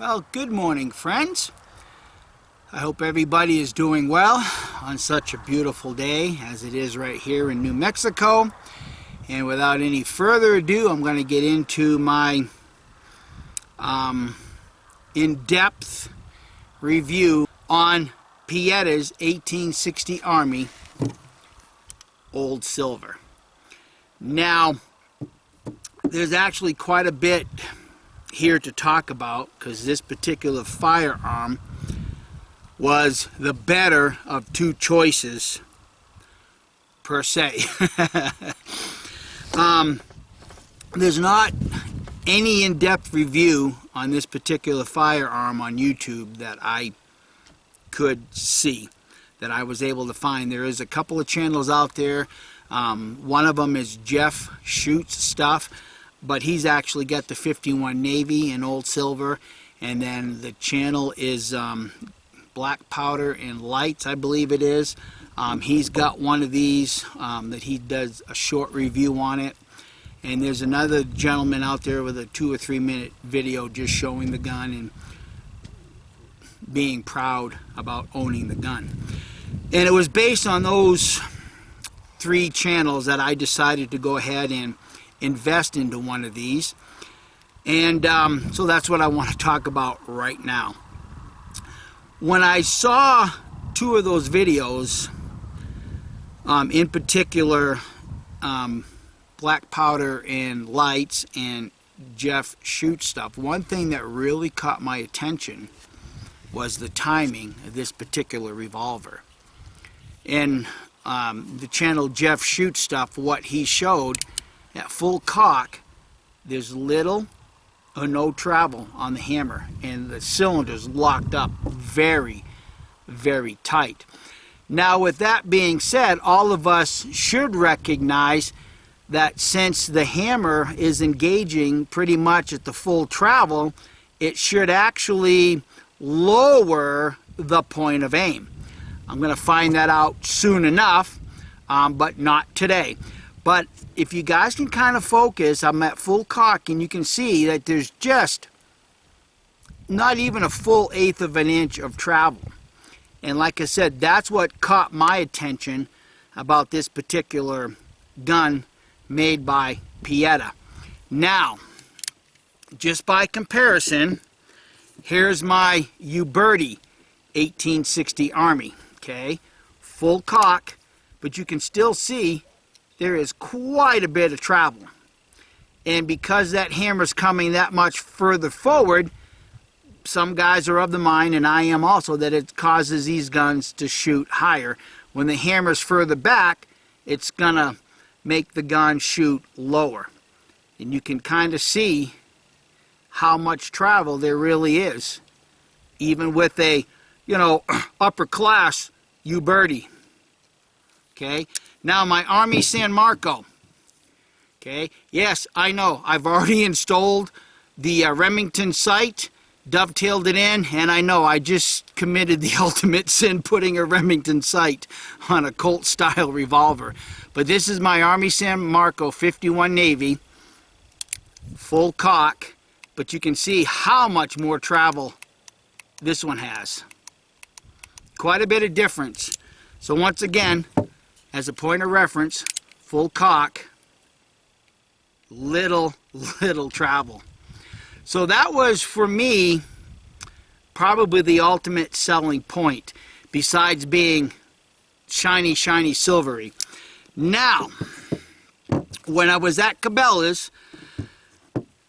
Well, good morning, friends. I hope everybody is doing well on such a beautiful day as it is right here in New Mexico. And without any further ado, I'm going to get into my in-depth review on Pietta's 1860 Army Old Silver. Now, there's actually quite a bit here to talk about because this particular firearm was the better of two choices per se. There's not any in-depth review on this particular firearm on YouTube that I could see, that I was able to find. There is a couple of channels out there. One of them is Jeff Shoots Stuff, but he's actually got the 51 Navy in Old Silver, and then the channel is Black Powder and Lights, I believe it is. He's got one of these that he does a short review on it, and there's another gentleman out there with a 2 or 3 minute video just showing the gun and being proud about owning the gun. And it was based on those 3 channels that I decided to go ahead and invest into one of these, and so that's what I want to talk about right now. When I saw 2 of those videos, in particular Black Powder and Lights and Jeff Shoots Stuff, one thing that really caught my attention was the timing of this particular revolver. And the channel Jeff Shoots Stuff, what he showed, at full cock, there's little or no travel on the hammer, and the cylinder's locked up very, very tight. Now, with that being said, all of us should recognize that since the hammer is engaging pretty much at the full travel, it should actually lower the point of aim. I'm going to find that out soon enough, but not today. But if you guys can kind of focus, I'm at full cock, and you can see that there's just not even a full 1/8 of an inch of travel. And like I said, that's what caught my attention about this particular gun made by Pietta. Now, just by comparison, here's my Uberti 1860 Army. Okay, full cock, but you can still see there is quite a bit of travel. And because that hammer's coming that much further forward, some guys are of the mind, and I am also, that it causes these guns to shoot higher. When the hammer's further back, it's gonna make the gun shoot lower. And you can kind of see how much travel there really is, even with a, you know, upper class Uberti. Okay, now my Army San Marco. Okay, yes, I know, I've already installed the Remington sight, dovetailed it in, and I know I just committed the ultimate sin putting a Remington sight on a Colt style revolver. But this is my Army San Marco 51 Navy, full cock, but you can see how much more travel this one has. Quite a bit of difference. So once again, as a point of reference, full cock, little travel. So that was, for me, probably the ultimate selling point, besides being shiny, silvery. Now, when I was at Cabela's,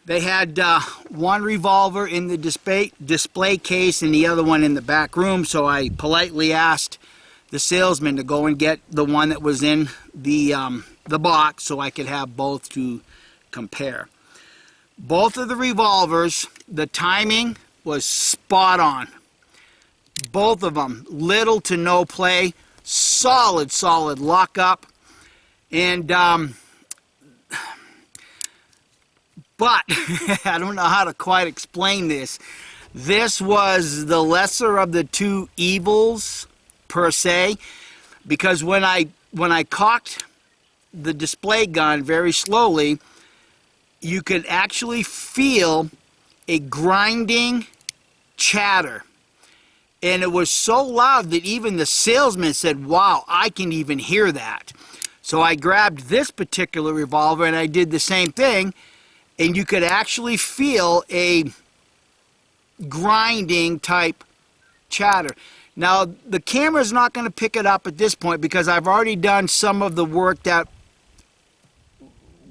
they had one revolver in the display case and the other one in the back room, so I politely asked the salesman to go and get the one that was in the box so I could have both to compare. Both of the revolvers, the timing was spot on. Both of them, little to no play, solid lock up, and but I don't know how to quite explain this. This was the lesser of the two evils per se, because when I cocked the display gun very slowly, you could actually feel a grinding chatter. And it was so loud that even the salesman said, wow, I can even hear that. So I grabbed this particular revolver and I did the same thing, and you could actually feel a grinding type chatter. Now the camera's not going to pick it up at this point because I've already done some of the work that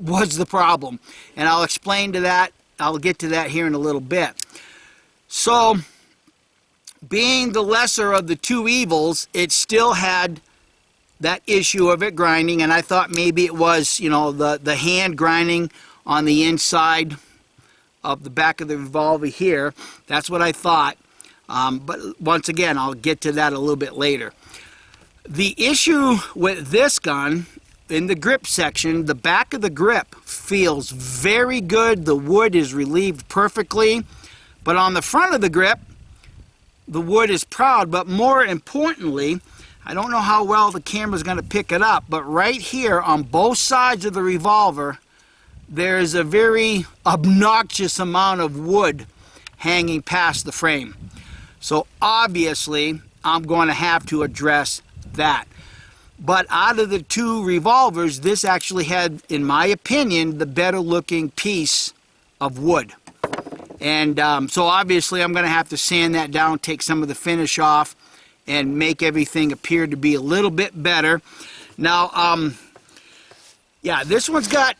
was the problem, and I'll explain to that. I'll get to that here in a little bit. So being the lesser of the two evils, it still had that issue of it grinding, and I thought maybe it was, you know, the hand grinding on the inside of the back of the revolver here. That's what I thought. But once again, I'll get to that a little bit later. The issue with this gun, in the grip section, the back of the grip feels very good. The wood is relieved perfectly. But on the front of the grip, the wood is proud. But more importantly, I don't know how well the camera's going to pick it up, but right here on both sides of the revolver, there's a very obnoxious amount of wood hanging past the frame. So obviously, I'm going to have to address that. But out of the two revolvers, this actually had, in my opinion, the better looking piece of wood. And so obviously I'm going to have to sand that down, take some of the finish off, and make everything appear to be a little bit better. Now, yeah, this one's got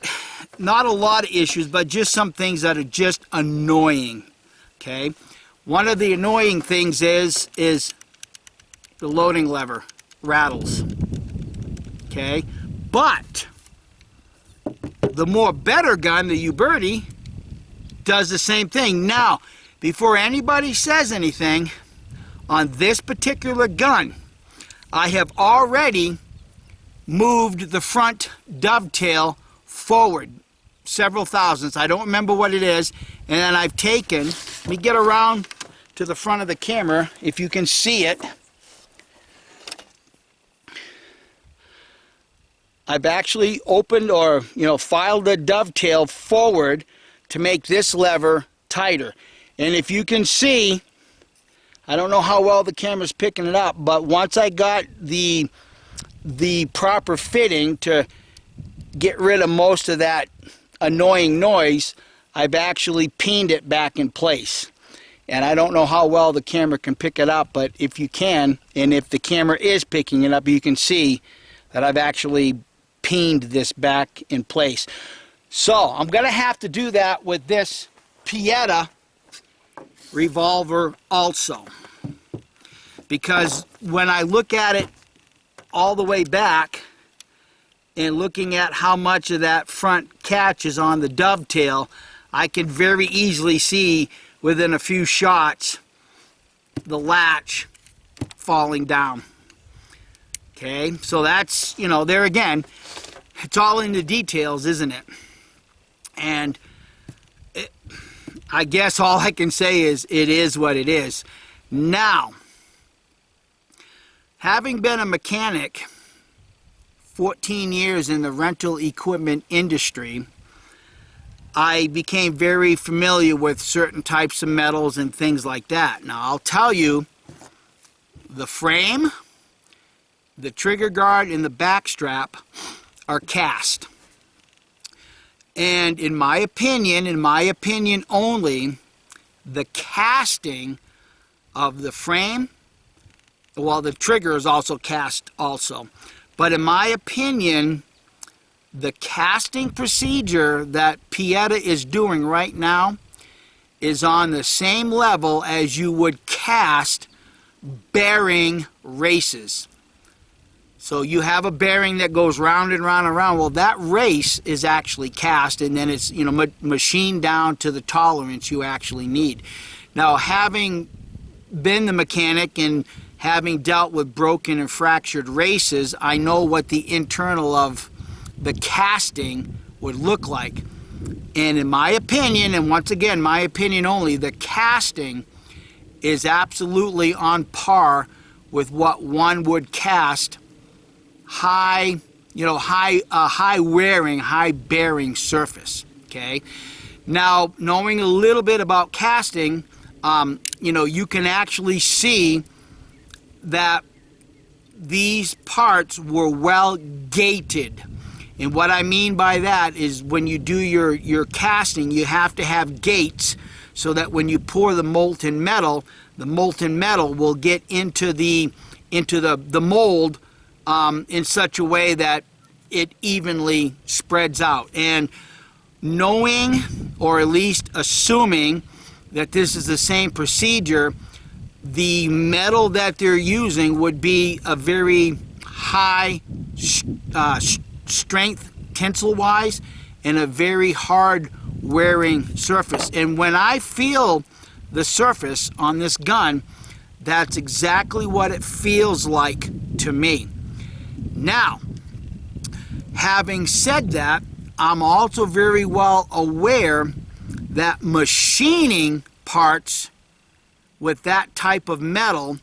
not a lot of issues, but just some things that are just annoying, okay? One of the annoying things is the loading lever rattles, okay? But the more better gun, the Uberti, does the same thing. Now, before anybody says anything, on this particular gun, I have already moved the front dovetail forward several thousandths. I don't remember what it is. And then I've taken, let me get around to the front of the camera if you can see it. I've actually opened or, you know, filed the dovetail forward to make this lever tighter. And if you can see, I don't know how well the camera's picking it up, but once I got the proper fitting to get rid of most of that annoying noise, I've actually peened it back in place. And I don't know how well the camera can pick it up, but if you can, and if the camera is picking it up, you can see that I've actually peened this back in place. So I'm going to have to do that with this Pietta revolver also, because when I look at it all the way back and looking at how much of that front catch is on the dovetail, I can very easily see within a few shots the latch falling down. Okay, so that's, you know, there again, it's all in the details, isn't it? And I guess all I can say is it is what it is. Now, having been a mechanic 14 years in the rental equipment industry, I became very familiar with certain types of metals and things like that. Now, I'll tell you, the frame, the trigger guard, and the back strap are cast. And in my opinion only, the casting of the frame, well, the trigger is also cast also, but in my opinion, the casting procedure that Pietta is doing right now is on the same level as you would cast bearing races. So you have a bearing that goes round and round and round. Well, that race is actually cast, and then it's, you know, machined down to the tolerance you actually need. Now, having been the mechanic and having dealt with broken and fractured races, I know what the internal of the casting would look like. And in my opinion, and once again, my opinion only, the casting is absolutely on par with what one would cast high, you know, high wearing, high bearing surface. Okay. Now, knowing a little bit about casting, you know, you can actually see that these parts were well gated. And what I mean by that is when you do your casting, you have to have gates so that when you pour the molten metal will get into the mold in such a way that it evenly spreads out. And knowing, or at least assuming, that this is the same procedure, the metal that they're using would be a very high strength tensile-wise and a very hard wearing surface. And when I feel the surface on this gun, that's exactly what it feels like to me. Now, having said that, I'm also very well aware that machining parts with that type of metal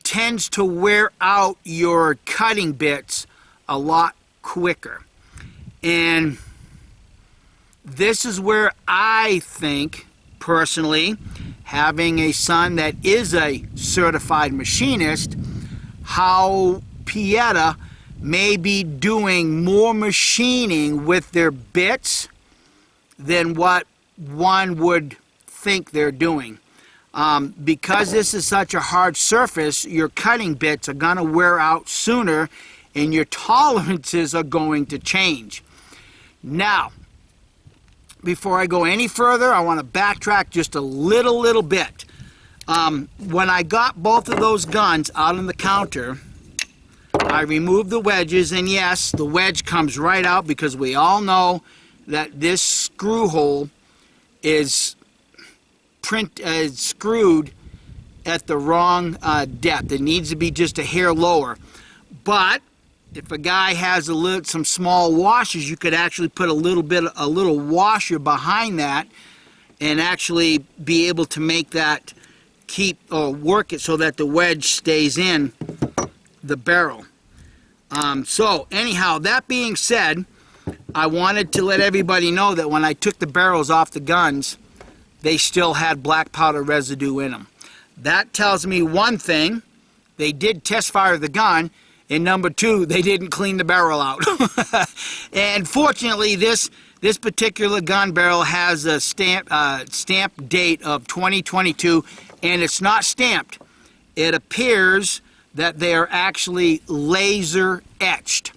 tends to wear out your cutting bits a lot quicker. And this is where I think, personally, having a son that is a certified machinist, how Pietta may be doing more machining with their bits than what one would think they're doing. Because this is such a hard surface, your cutting bits are going to wear out sooner and your tolerances are going to change. Now, before I go any further, I want to backtrack just a little bit. When I got both of those guns out on the counter, I removed the wedges, and yes, the wedge comes right out because we all know that this screw hole is screwed at the wrong depth. It needs to be just a hair lower. But if a guy has some small washers, you could actually put a little washer behind that and actually be able to make that work it so that the wedge stays in the barrel. So anyhow, that being said, I wanted to let everybody know that when I took the barrels off the guns, they still had black powder residue in them. That tells me one thing: they did test fire the gun, and number two, they didn't clean the barrel out. And fortunately, this particular gun barrel has a stamp date of 2022, and it's not stamped. It appears that they are actually laser etched.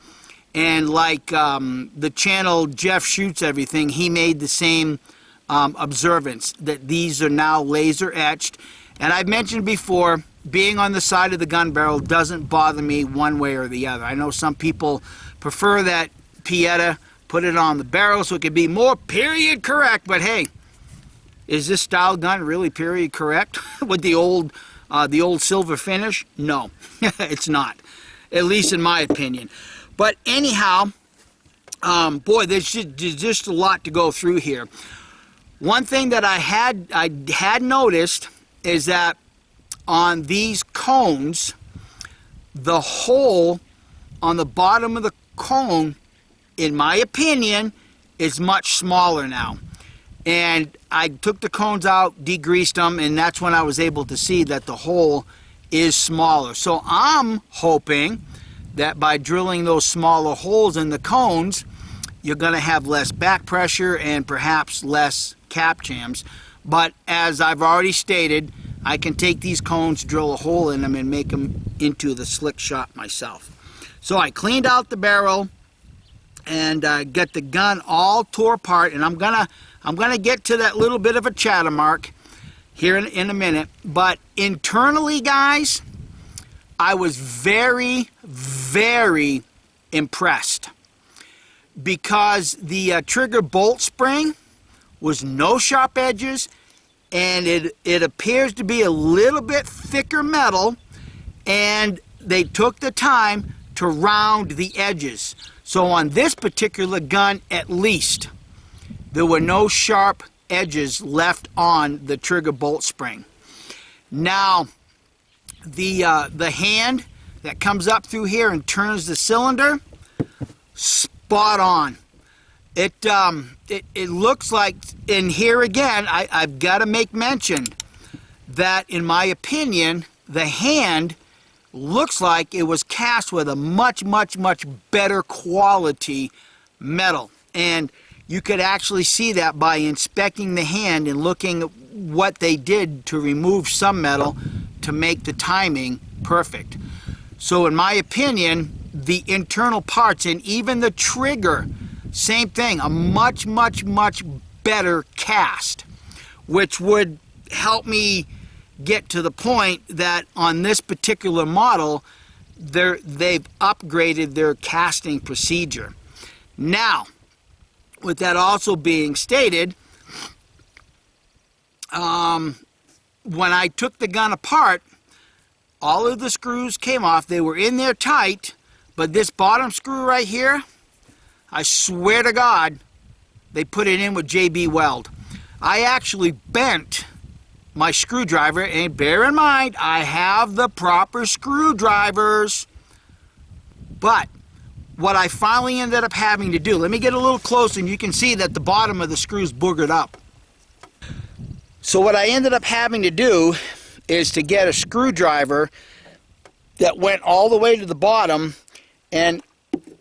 And like the channel Jeff Shoots Everything, he made the same observance that these are now laser etched. And I've mentioned before, being on the side of the gun barrel doesn't bother me one way or the other. I know some people prefer that Pietta put it on the barrel so it could be more period correct, but hey, is this style gun really period correct with the old silver finish? No, it's not, at least in my opinion. But anyhow, boy, there's just a lot to go through here. One thing that I had noticed is that on these cones, the hole on the bottom of the cone, in my opinion, is much smaller now. And I took the cones out, degreased them, and that's when I was able to see that the hole is smaller. So I'm hoping that by drilling those smaller holes in the cones, you're going to have less back pressure and perhaps less cap jams. But as I've already stated, I can take these cones, drill a hole in them, and make them into the slick shot myself. So I cleaned out the barrel and got the gun all tore apart, and I'm gonna get to that little bit of a chatter mark here in a minute. But internally, guys, I was very, very impressed because the trigger bolt spring was no sharp edges, and it appears to be a little bit thicker metal, and they took the time to round the edges. So on this particular gun, at least, there were no sharp edges left on the trigger bolt spring. Now, the hand that comes up through here and turns the cylinder, spot on. It looks like, and here again, I've got to make mention, that, in my opinion, the hand looks like it was cast with a much, much, much better quality metal. And you could actually see that by inspecting the hand and looking at what they did to remove some metal to make the timing perfect. So in my opinion, the internal parts and even the trigger, same thing, a much, much, much better cast, which would help me get to the point that on this particular model, they've upgraded their casting procedure. Now, with that also being stated, when I took the gun apart, all of the screws came off. They were in there tight, but this bottom screw right here, I swear to God, they put it in with JB Weld. I actually bent my screwdriver, and bear in mind, I have the proper screwdrivers. But what I finally ended up having to do, let me get a little closer and you can see that the bottom of the screw's boogered up. So what I ended up having to do is to get a screwdriver that went all the way to the bottom, and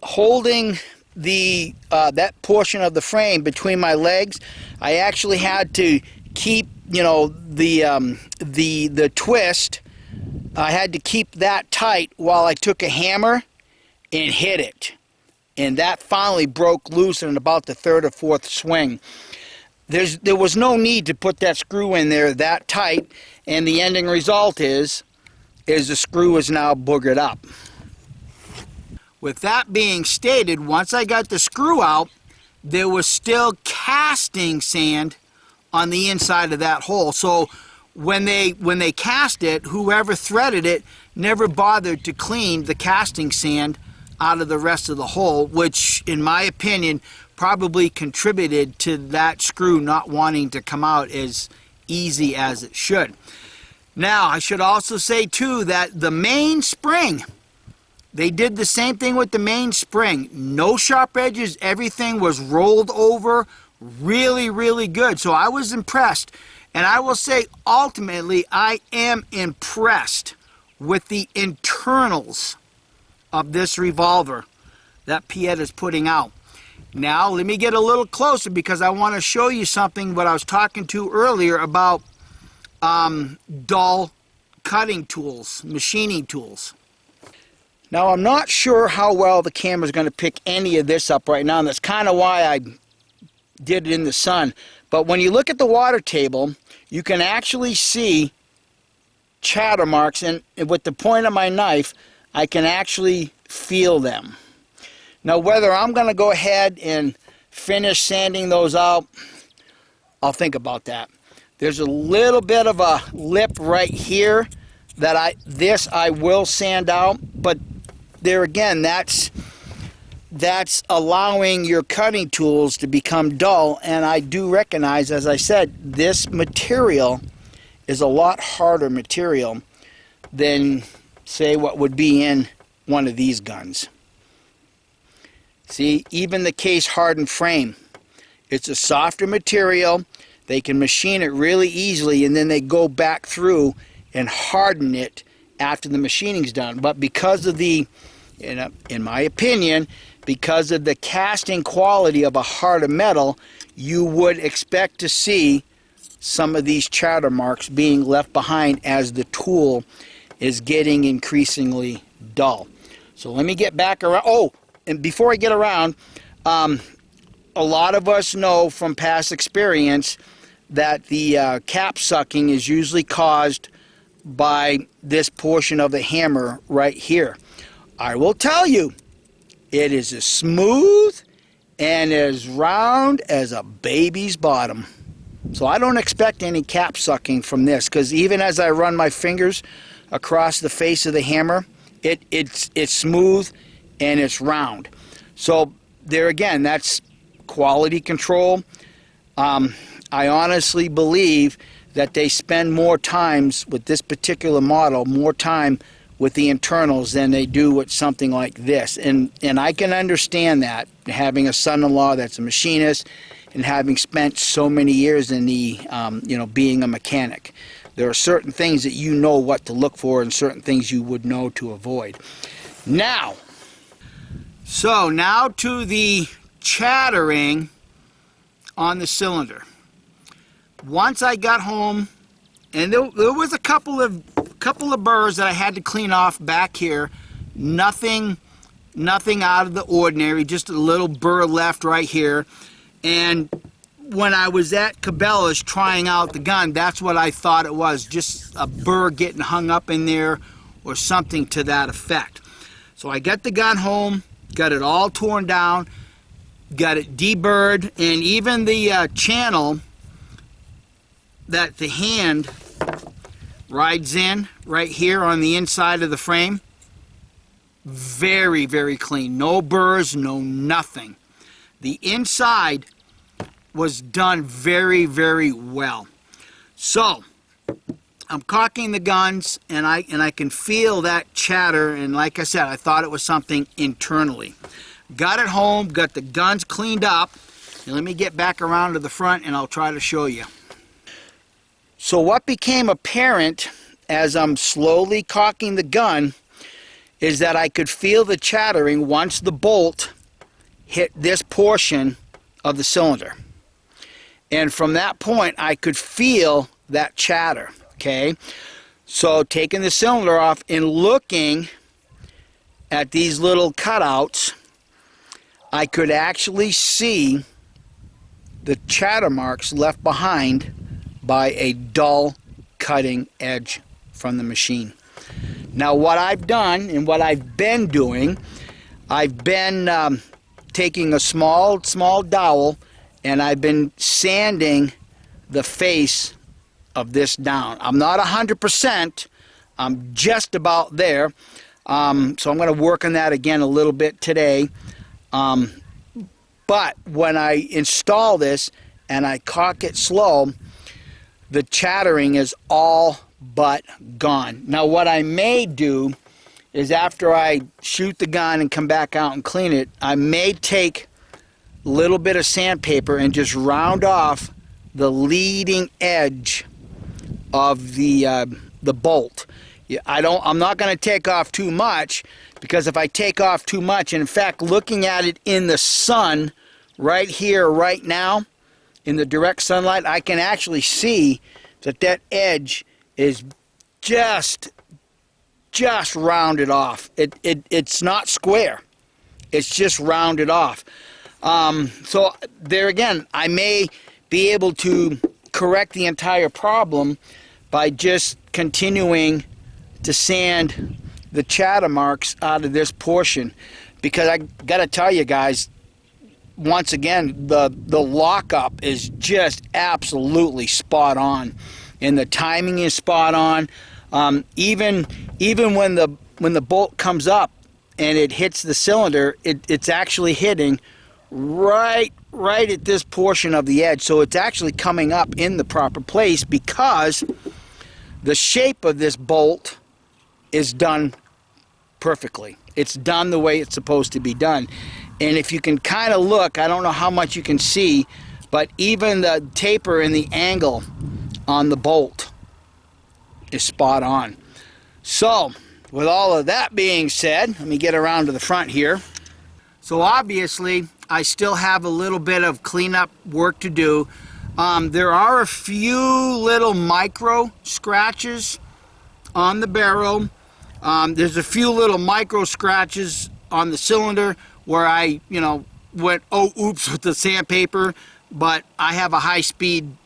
holding the that portion of the frame between my legs, I actually had to keep, you know, the twist. I had to keep that tight while I took a hammer and hit it, and that finally broke loose in about the third or fourth swing. There was no need to put that screw in there that tight, and the ending result is the screw is now boogered up. With that being stated, once I got the screw out, there was still casting sand on the inside of that hole. So when they cast it, whoever threaded it never bothered to clean the casting sand out of the rest of the hole, which in my opinion probably contributed to that screw not wanting to come out as easy as it should. Now, I should also say too that the main spring, they did the same thing with the main spring. No sharp edges, everything was rolled over really, really good. So I was impressed. And I will say, ultimately, I am impressed with the internals of this revolver that Pietta is putting out. Now, let me get a little closer because I want to show you something what I was talking to earlier about dull cutting tools, machining tools. Now, I'm not sure how well the camera is going to pick any of this up right now, and that's kind of why I did it in the sun. But when you look at the water table, you can actually see chatter marks, and with the point of my knife, I can actually feel them. Now, whether I'm going to go ahead and finish sanding those out, I'll think about that. There's a little bit of a lip right here that I will sand out, but there again, that's allowing your cutting tools to become dull, and I do recognize, as I said, this material is a lot harder material than, say, what would be in one of these guns. See, even the case hardened frame, it's a softer material. They can machine it really easily, and then they go back through and harden it after the machining's done. But because of the, in my opinion, because of the casting quality of a harder metal, you would expect to see some of these chatter marks being left behind as the tool is getting increasingly dull. So let me get back around. Oh, and before I get around, a lot of us know from past experience that the cap sucking is usually caused by this portion of the hammer right here. I will tell you, it is as smooth and as round as a baby's bottom. So I don't expect any cap sucking from this, because even as I run my fingers across the face of the hammer, it's smooth and it's round. So there again, that's quality control. I honestly believe that they spend more times with this particular model, more time with the internals than they do with something like this. And I can understand that, having a son-in-law that's a machinist and having spent so many years in the, being a mechanic. There are certain things that you know what to look for and certain things you would know to avoid. Now to the chattering on the cylinder. Once I got home, and there was a couple of burrs that I had to clean off back here. Nothing out of the ordinary, just a little burr left right here. And when I was at Cabela's trying out the gun, that's what I thought it was, just a burr getting hung up in there or something to that effect. So I got the gun home, got it all torn down, got it deburred, and even the channel that the hand rides in right here on the inside of the frame, very, very clean. No burrs, no nothing. The inside was done very, very well. So I'm cocking the guns, and I can feel that chatter, and like I said, I thought it was something internally. Got it home, got the guns cleaned up, and let me get back around to the front and I'll try to show you. So what became apparent as I'm slowly cocking the gun is that I could feel the chattering once the bolt hit this portion of the cylinder. And from that point, I could feel that chatter, okay? So taking the cylinder off and looking at these little cutouts, I could actually see the chatter marks left behind by a dull cutting edge from the machine. Now what I've done and what I've been doing, I've been taking a small dowel and I've been sanding the face of this down. I'm not 100%, I'm just about there. So I'm going to work on that again a little bit today. But when I install this and I cock it slow, the chattering is all but gone. Now what I may do is after I shoot the gun and come back out and clean it, I may take a little bit of sandpaper and just round off the leading edge of the bolt. I'm not going to take off too much, because if I take off too much, and in fact looking at it in the sun right here right now in the direct sunlight, I can actually see that edge is just rounded off. It's not square, it's just rounded off. So there again, I may be able to correct the entire problem by just continuing to sand the chatter marks out of this portion, because I gotta tell you guys, once again, the lockup is just absolutely spot on, and the timing is spot on. Even when the bolt comes up and it hits the cylinder, it's actually hitting right at this portion of the edge, so it's actually coming up in the proper place because the shape of this bolt is done perfectly. It's done the way it's supposed to be done. And if you can kind of look, I don't know how much you can see, but even the taper and the angle on the bolt is spot on. So with all of that being said, let me get around to the front here. So obviously I still have a little bit of cleanup work to do. There are a few little micro scratches on the barrel. There's a few little micro scratches on the cylinder where I, went oh oops with the sandpaper, but I have a high-speed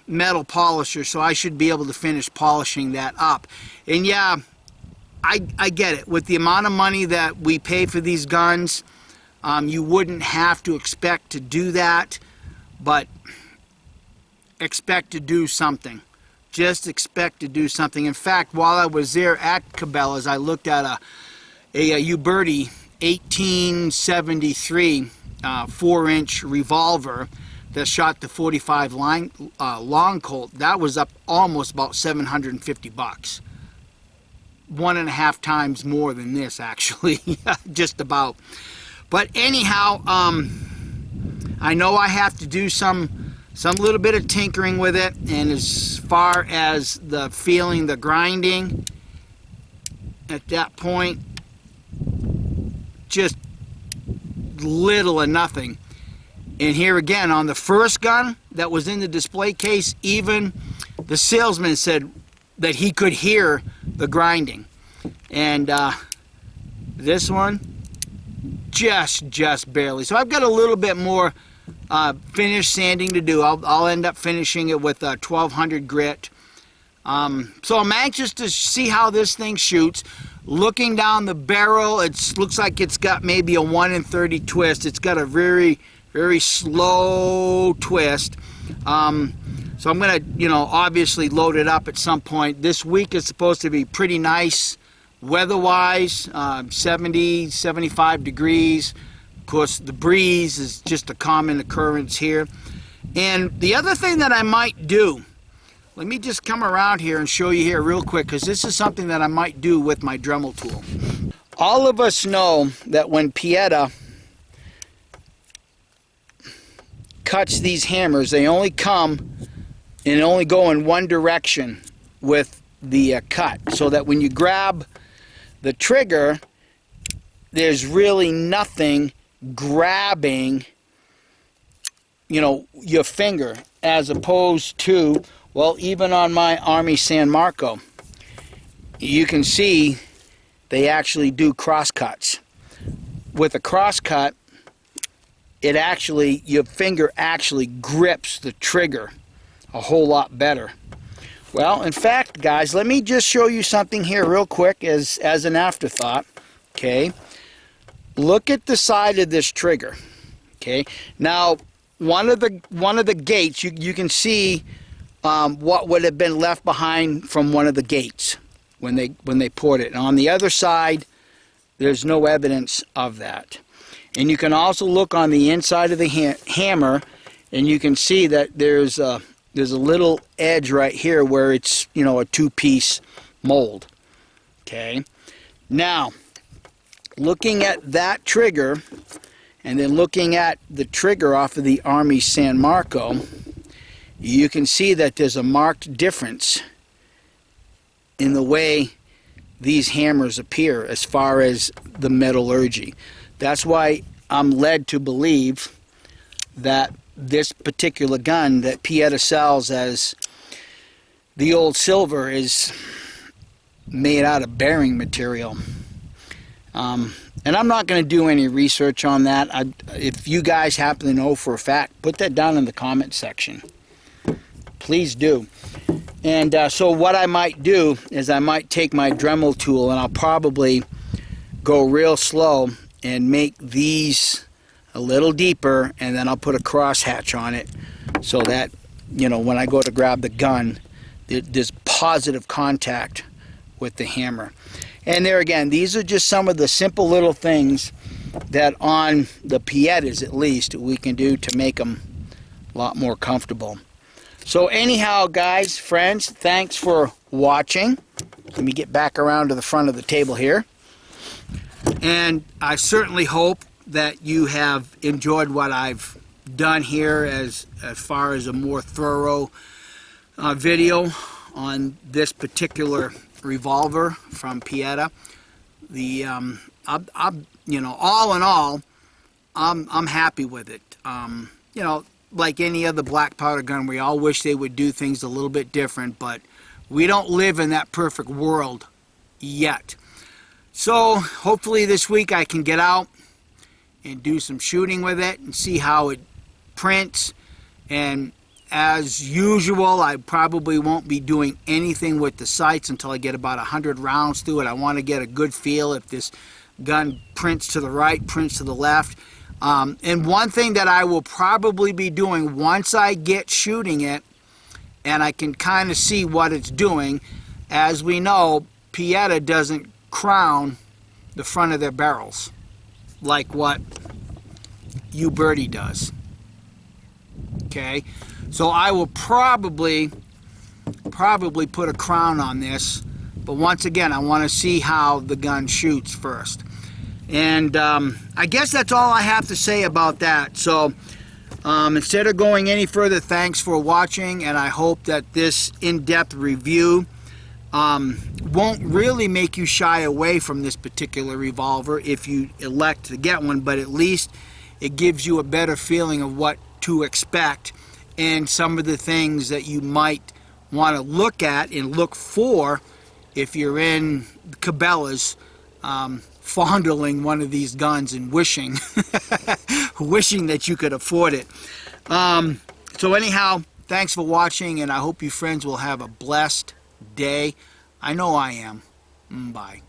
metal polisher, so I should be able to finish polishing that up. And yeah, I get it. With the amount of money that we pay for these guns, you wouldn't have to expect to do that, but expect to do something. Just expect to do something. In fact, while I was there at Cabela's, I looked at a Uberti 1873 4-inch revolver that shot the 45 long Colt. That was up almost about 750 bucks. 1.5 times more than this, actually. Just about. But anyhow, I know I have to do some some little bit of tinkering with it, and as far as the feeling, the grinding, at that point, just little or nothing. And here again, on the first gun that was in the display case, even the salesman said that he could hear the grinding. And this one, just barely. So I've got a little bit more finish sanding to do. I'll end up finishing it with a 1200 grit. So I'm anxious to see how this thing shoots. Looking down the barrel, it looks like it's got maybe a 1 in 30 twist. It's got a very slow twist. So I'm gonna, obviously load it up at some point. This week is supposed to be pretty nice weather-wise, 70, 75 degrees. Of course, the breeze is just a common occurrence here. And the other thing that I might do, let me just come around here and show you here real quick, because this is something that I might do with my Dremel tool. All of us know that when Pietta cuts these hammers, they only come and only go in one direction with the cut, so that when you grab the trigger, there's really nothing grabbing, your finger, as opposed to, well, even on my Army San Marco, you can see they actually do cross cuts. With a cross cut, your finger actually grips the trigger a whole lot better. Well, in fact, guys, let me just show you something here real quick as an afterthought. Okay, look at the side of this trigger. Okay, now one of the gates, you can see what would have been left behind from one of the gates when they poured it. And on the other side, there's no evidence of that. And you can also look on the inside of the hammer, and you can see that there's a little edge right here where it's, a two-piece mold. Okay, now looking at that trigger, and then looking at the trigger off of the Army San Marco, you can see that there's a marked difference in the way these hammers appear as far as the metallurgy. That's why I'm led to believe that this particular gun that Pietta sells as the old silver is made out of bearing material. And I'm not going to do any research on that. If you guys happen to know for a fact, put that down in the comment section. Please do. And so what I might do is I might take my Dremel tool, and I'll probably go real slow and make these a little deeper, and then I'll put a crosshatch on it so that, when I go to grab the gun, there's positive contact with the hammer. And there again, these are just some of the simple little things that on the Piettas, at least, we can do to make them a lot more comfortable. So anyhow, guys, friends, thanks for watching. Let me get back around to the front of the table here. And I certainly hope that you have enjoyed what I've done here as far as a more thorough video on this particular revolver from Pietta. The all in all, I'm happy with it. Like any other black powder gun, we all wish they would do things a little bit different, but we don't live in that perfect world yet. So hopefully this week I can get out and do some shooting with it and see how it prints. And as usual, I probably won't be doing anything with the sights until I get about 100 rounds through it. I want to get a good feel if this gun prints to the right, prints to the left. And one thing that I will probably be doing once I get shooting it and I can kind of see what it's doing, as we know, Pietta doesn't crown the front of their barrels like what U-Birdie does. Okay, so I will probably put a crown on this, but once again, I want to see how the gun shoots first. And I guess that's all I have to say about that. So Instead of going any further, thanks for watching, and I hope that this in-depth review won't really make you shy away from this particular revolver if you elect to get one, but at least it gives you a better feeling of what to expect and some of the things that you might want to look at and look for if you're in Cabela's, fondling one of these guns and wishing wishing that you could afford it. So anyhow, thanks for watching, and I hope you friends will have a blessed day. I know I am. Bye.